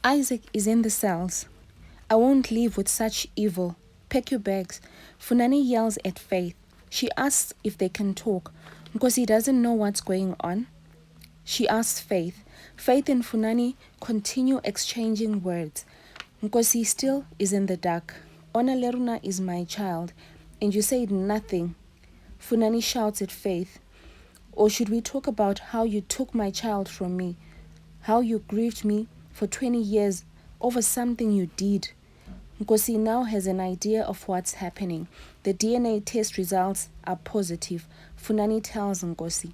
Isaac is in the cells. I won't leave with such evil. Pack your bags. Funani yells at Faith. She asks if they can talk because he doesn't know what's going on. She asks Faith. Faith and Funani continue exchanging words. Nkosi still is in the dark. Ona Leruna is my child, and you said nothing. Funani shouts at Faith. Or should we talk about how you took my child from me? How you grieved me for 20 years over something you did? Nkosi now has an idea of what's happening. The DNA test results are positive. Funani tells Nkosi.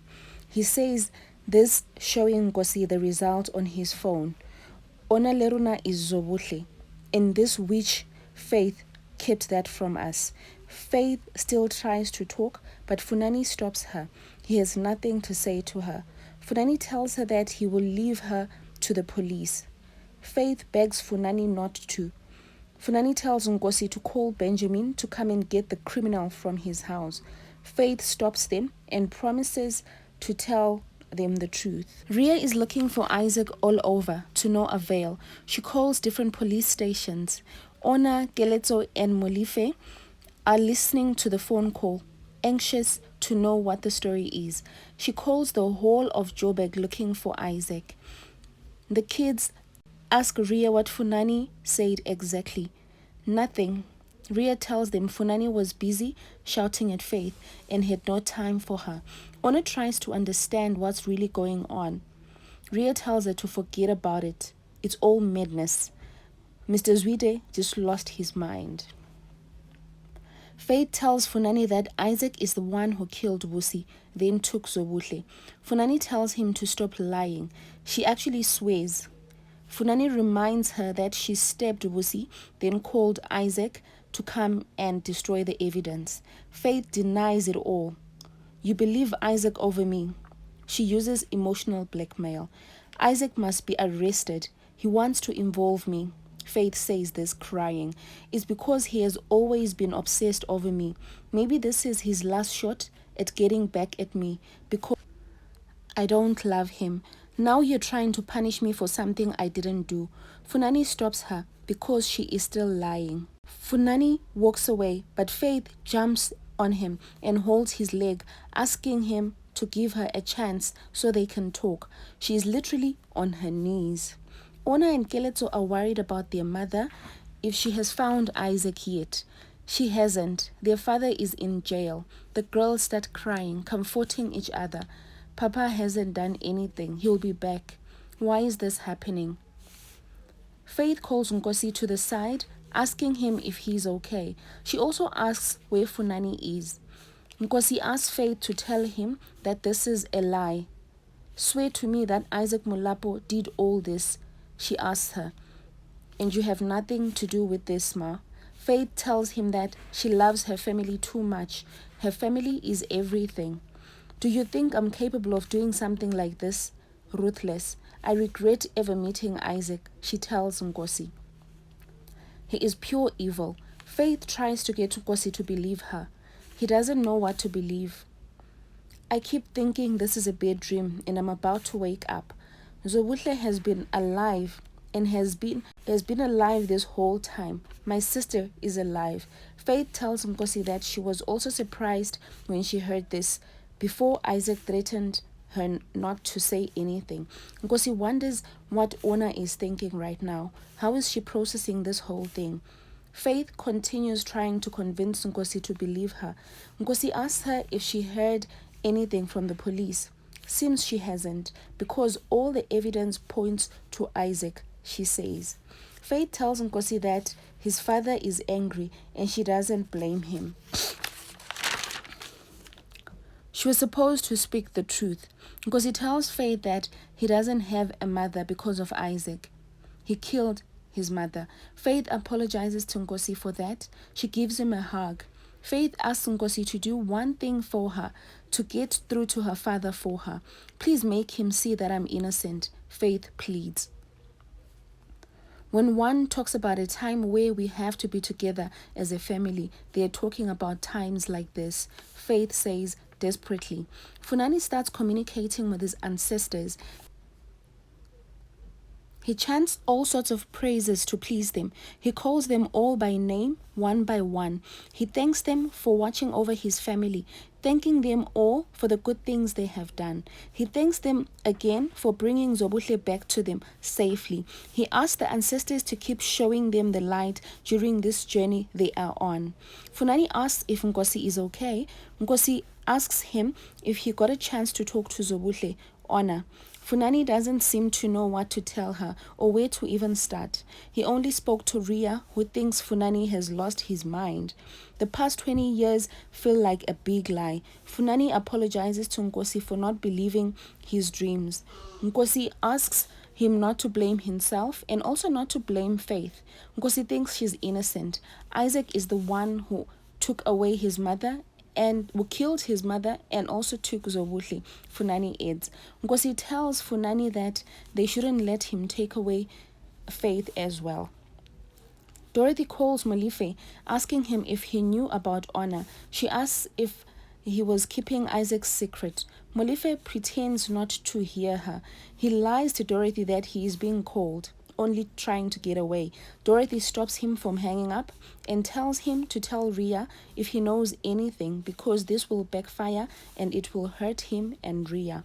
He says this, showing Nkosi the result on his phone. Ona Leruna is Zobuhle. In this witch, Faith kept that from us. Faith still tries to talk, but Funani stops her. He has nothing to say to her. Funani tells her that he will leave her to the police. Faith begs Funani not to. Funani tells Nkosi to call Benjamin to come and get the criminal from his house. Faith stops them and promises to tell them the truth. Ria is looking for Isaac all over, to no avail. She calls different police stations. Ona, Geletso, and Molife are listening to the phone call, anxious to know what the story is. She calls the whole of Joburg looking for Isaac. The kids ask Ria what Funani said exactly. Nothing. Ria tells them Funani was busy shouting at Faith and had no time for her. Ona tries to understand what's really going on. Ria tells her to forget about it. It's all madness. Mr. Zwide just lost his mind. Faith tells Funani that Isaac is the one who killed Busi, then took Zobuhle. Funani tells him to stop lying. She actually swears. Funani reminds her that she stabbed Busi, then called Isaac to come and destroy the evidence. Faith denies it all. You believe Isaac over me. She uses emotional blackmail. Isaac must be arrested. He wants to involve me. Faith says this, crying. It's because he has always been obsessed over me. Maybe this is his last shot at getting back at me because I don't love him. Now you're trying to punish me for something I didn't do. Funani stops her because she is still lying. Funani walks away, but Faith jumps on him and holds his leg, asking him to give her a chance so they can talk. She is literally on her knees. Ona and Keletso are worried about their mother, if she has found Isaac yet. She hasn't. Their father is in jail. The girls start crying, comforting each other. Papa hasn't done anything. He'll be back. Why is this happening? Faith calls Nkosi to the side, asking him if he's okay. She also asks where Funani is. Nkosi asks Faith to tell him that this is a lie. Swear to me that Isaac Mulapo did all this, she asks her. And you have nothing to do with this, Ma. Faith tells him that she loves her family too much. Her family is everything. Do you think I'm capable of doing something like this? Ruthless. I regret ever meeting Isaac, she tells Nkosi. He is pure evil. Faith tries to get Nkosi to believe her. He doesn't know what to believe. I keep thinking this is a bad dream and I'm about to wake up. Zobuhle has been alive and has been alive this whole time. My sister is alive. Faith tells Nkosi that she was also surprised when she heard this, before Isaac threatened her not to say anything. Nkosi wonders what Ona is thinking right now. How is she processing this whole thing? Faith continues trying to convince Nkosi to believe her. Nkosi asks her if she heard anything from the police. Seems she hasn't, because all the evidence points to Isaac, she says. Faith tells Nkosi that his father is angry and she doesn't blame him. She was supposed to speak the truth. Nkosi tells Faith that he doesn't have a mother because of Isaac. He killed his mother. Faith apologizes to Nkosi for that. She gives him a hug. Faith asks Nkosi to do one thing for her, to get through to her father for her. Please make him see that I'm innocent, Faith pleads. When one talks about a time where we have to be together as a family, they are talking about times like this, Faith says desperately. Funani starts communicating with his ancestors. He chants all sorts of praises to please them. He calls them all by name, one by one. He thanks them for watching over his family, thanking them all for the good things they have done. He thanks them again for bringing Zobuhle back to them safely. He asks the ancestors to keep showing them the light during this journey they are on. Funani asks if Nkosi is okay. Nkosi asks him if he got a chance to talk to Zobuhle, Honor. Funani doesn't seem to know what to tell her or where to even start. He only spoke to Ria, who thinks Funani has lost his mind. The past 20 years feel like a big lie. Funani apologizes to Nkosi for not believing his dreams. Nkosi asks him not to blame himself and also not to blame Faith. Nkosi thinks she's innocent. Isaac is the one who took away his mother and who killed his mother and also took Zobuhle, Funani adds. Nkosi tells Funani that they shouldn't let him take away Faith as well. Dorothy calls Molefe, asking him if he knew about Honor. She asks if he was keeping Isaac's secret. Molefe pretends not to hear her. He lies to Dorothy that he is being called, only trying to get away. Dorothy stops him from hanging up and tells him to tell Ria if he knows anything, because this will backfire and it will hurt him and Ria.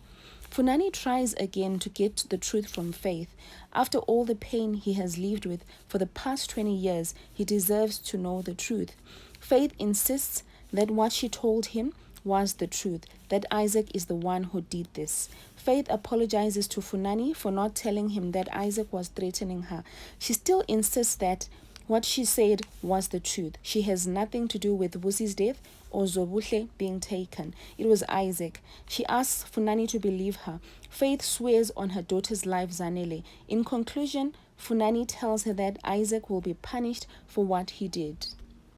Funani tries again to get the truth from Faith. After all the pain he has lived with for the past 20 years, he deserves to know the truth. Faith insists that what she told him was the truth, that Isaac is the one who did this. Faith apologizes to Funani for not telling him that Isaac was threatening her. She still insists that what she said was the truth. She has nothing to do with Vusi's death or Zobuhle being taken. It was Isaac. She asks Funani to believe her. Faith swears on her daughter's life, Zanele. In conclusion, Funani tells her that Isaac will be punished for what he did.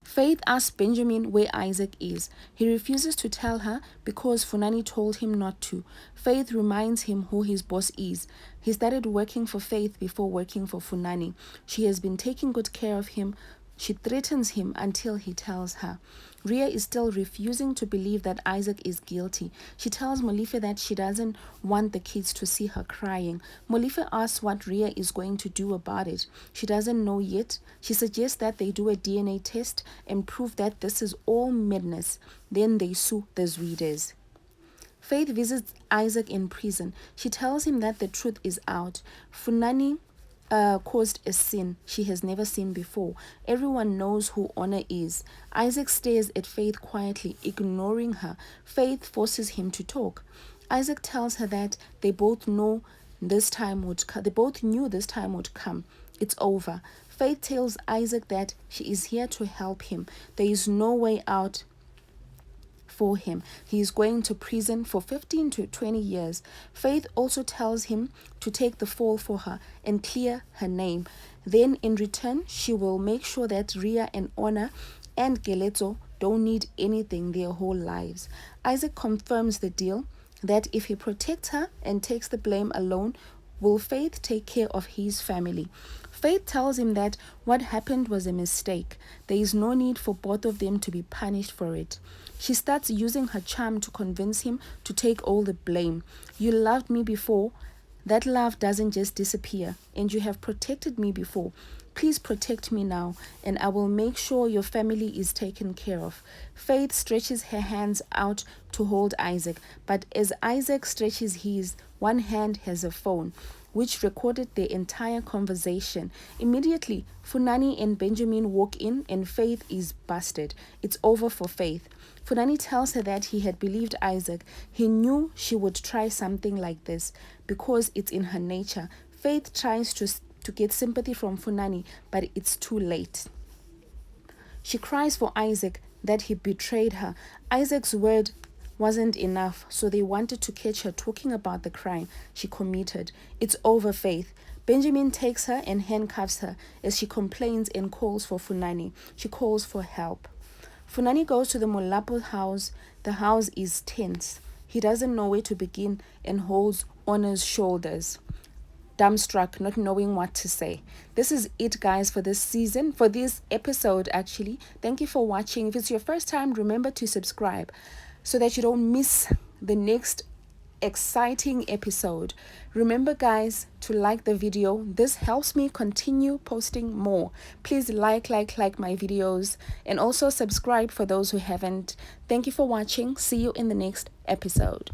Faith asks Benjamin where Isaac is. He refuses to tell her because Funani told him not to. Faith reminds him who his boss is. He started working for Faith before working for Funani. She has been taking good care of him. She threatens him until he tells her. Ria is still refusing to believe that Isaac is guilty. She tells Molefe that she doesn't want the kids to see her crying. Molefe asks what Ria is going to do about it. She doesn't know yet. She suggests that they do a DNA test and prove that this is all madness. Then they sue the Zwides. Faith visits Isaac in prison. She tells him that the truth is out. Funani caused a sin she has never seen before. Everyone knows who Honor is. Isaac stares at Faith quietly, ignoring her. Faith forces him to talk. Isaac tells her that they both knew this time would come. It's over. Faith tells Isaac that she is here to help him. There is no way out for him. He is going to prison for 15 to 20 years. Faith also tells him to take the fall for her and clear her name. Then in return, she will make sure that Ria and Honor and Geleto don't need anything their whole lives. Isaac confirms the deal that if he protects her and takes the blame alone, will Faith take care of his family. Faith tells him that what happened was a mistake. There is no need for both of them to be punished for it. She starts using her charm to convince him to take all the blame. You loved me before. That love doesn't just disappear, and you have protected me before. Please protect me now, and I will make sure your family is taken care of. Faith stretches her hands out to hold Isaac, but as Isaac stretches his, one hand has a phone, which recorded the entire conversation. Immediately, Funani and Benjamin walk in and Faith is busted. It's over for Faith. Funani tells her that he had believed Isaac. He knew she would try something like this because it's in her nature. Faith tries to get sympathy from Funani, but it's too late. She cries for Isaac that he betrayed her. Isaac's word wasn't enough, so they wanted to catch her talking about the crime she committed. It's over, Faith. Benjamin takes her and handcuffs her as she complains and calls for Funani. She calls for help. Funani goes to the Molapo house. The house is tense. He doesn't know where to begin and holds Honor's shoulders, dumbstruck, not knowing what to say. This is it, guys, for this season, for this episode, actually. Thank you for watching. If it's your first time, remember to subscribe so that you don't miss the next exciting episode. Remember, guys, to like the video. This helps me continue posting more. Please like my videos, and also subscribe for those who haven't. Thank you for watching. See you in the next episode.